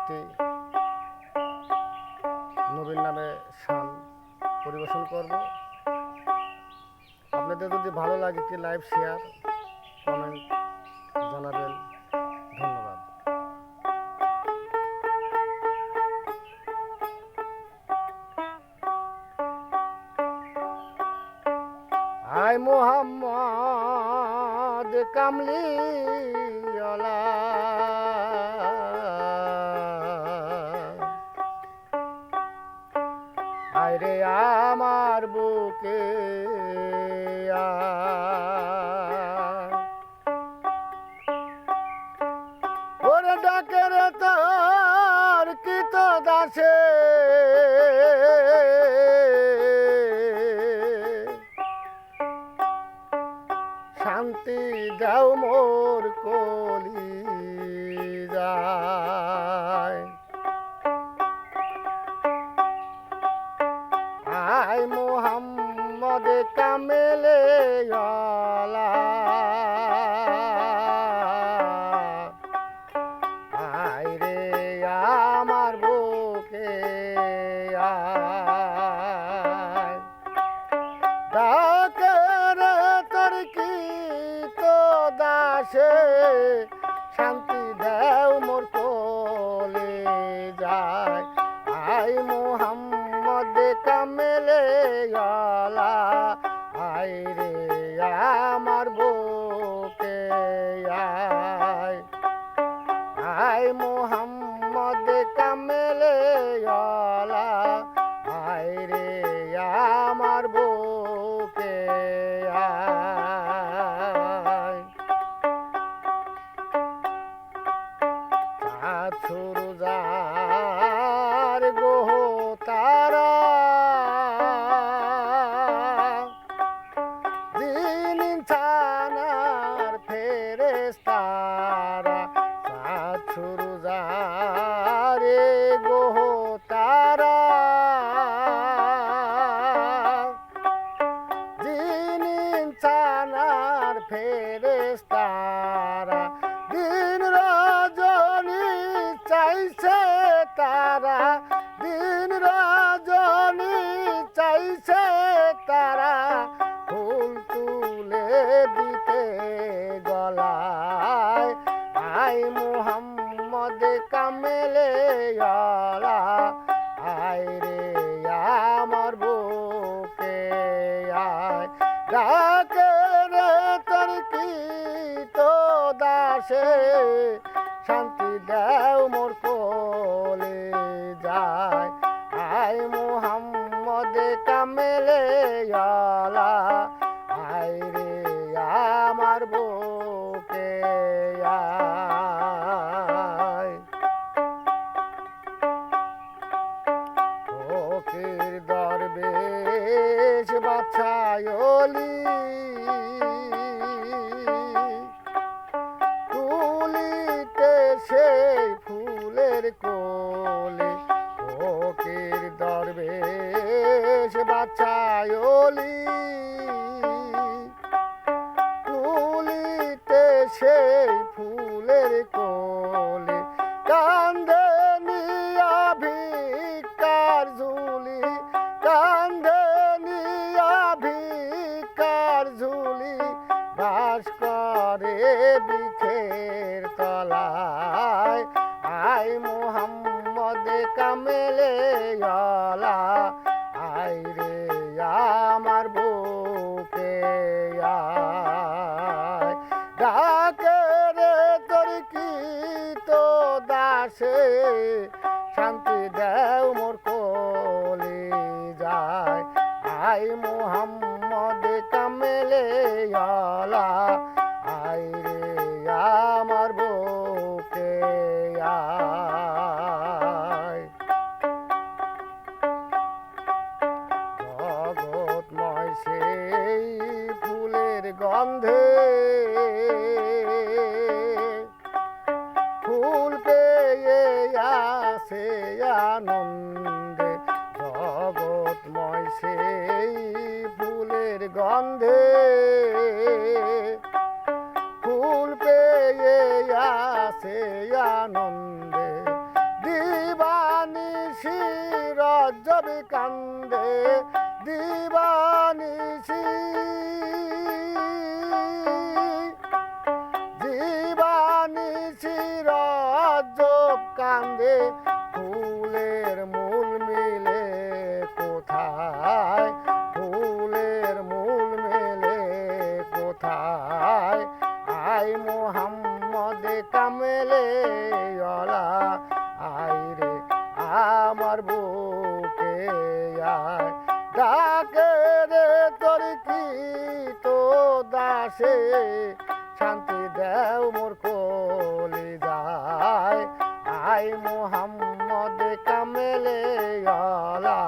একটি নবীন নামে শান পরিবেশন করব। আপনাদের যদি ভালো লাগে একটি লাইভ শেয়ার কমেন্ট জানাবেন। ধন্যবাদ। আয় মোহাম্মদ কামলিওয়ালা, আয় রে আমার বুকে ওরে ডাকে রে তোর কৃত দাসে, শান্তি দাও মোর কলি যায়। আয় মোহাম্মদ কামেলে ওয়ালা, আয় রে আমার বুকে আয়, ডাকে রে তোর কি তো দাসে, শান্তি দেও মোর কোলে যায়। আয় মোহাম্মদ কামেলে ওয়ালা, আয় রে আমার বুকে আয়, আয় মোহাম্মদ কামেলে ওয়ালা, আয় রে আমার বুকে আয়। সুরজার গোহ তারা দিন ইনসানার ফেরেশতারা, সুরজারে গোহ তারা দিন ইনসানার ফেরেশতারা, দিন রজনী চাইছে তারা, দিন রজনী চাইছে তারা, ফুল তুলে দিতে গলায়। আয় মোহাম্মদ কামেলে ওয়ালা, আয় রে আমার বুকে আয়, ডাকে রে তোর কি তো দাসে, শান্তি দেও মোর কোলে যায়। আয় মোহাম্মদ কামেলে ওয়ালা, আয় রে আমার বুকে আয়। ফকির দরবেশ বাছায়লি, তুলিতে সেই ফুলের কোলে, ফকির দরবেশ বাছায়লি, তুলিতে সেই ফুলের কোলে, কান্দে নিয়া ভিকার ঝুলি, কান্দে নিয়া ভিকার ঝুলি, বাস করে বৃক্ষের তলায়। আয় মোহাম্মদ কামেলে ওয়ালা, আয় রে আমার বুকে আয়, ডাকে রে তোর কি তো দাসে, শান্তি দেও মোর কোলে যায়। আয় মোহাম্মদ কামেলে ওয়ালা, আয় রে আমার বুকে আয়। জগৎময় সেই ফুলের গন্ধে, ফুল পেয়ে আসে আনন্দে, জগৎময় সেই ফুলের গন্ধে, ফুল পেয়ে আসে আনন্দে, কান্দে দিবানিশি দিবানিশি রজব কান্দে ফুলের মূল মিলে কোথায় ফুলের মূল মেলে কোথায় আই মোহাম্মদ কামেলে ওয়ালা আই রে আমার বুকে আয় ডাকে রে তোর কি তো দাসে শান্তি দেও মোর কলি যায় আই মোহাম্মদ কামেলে ওয়ালা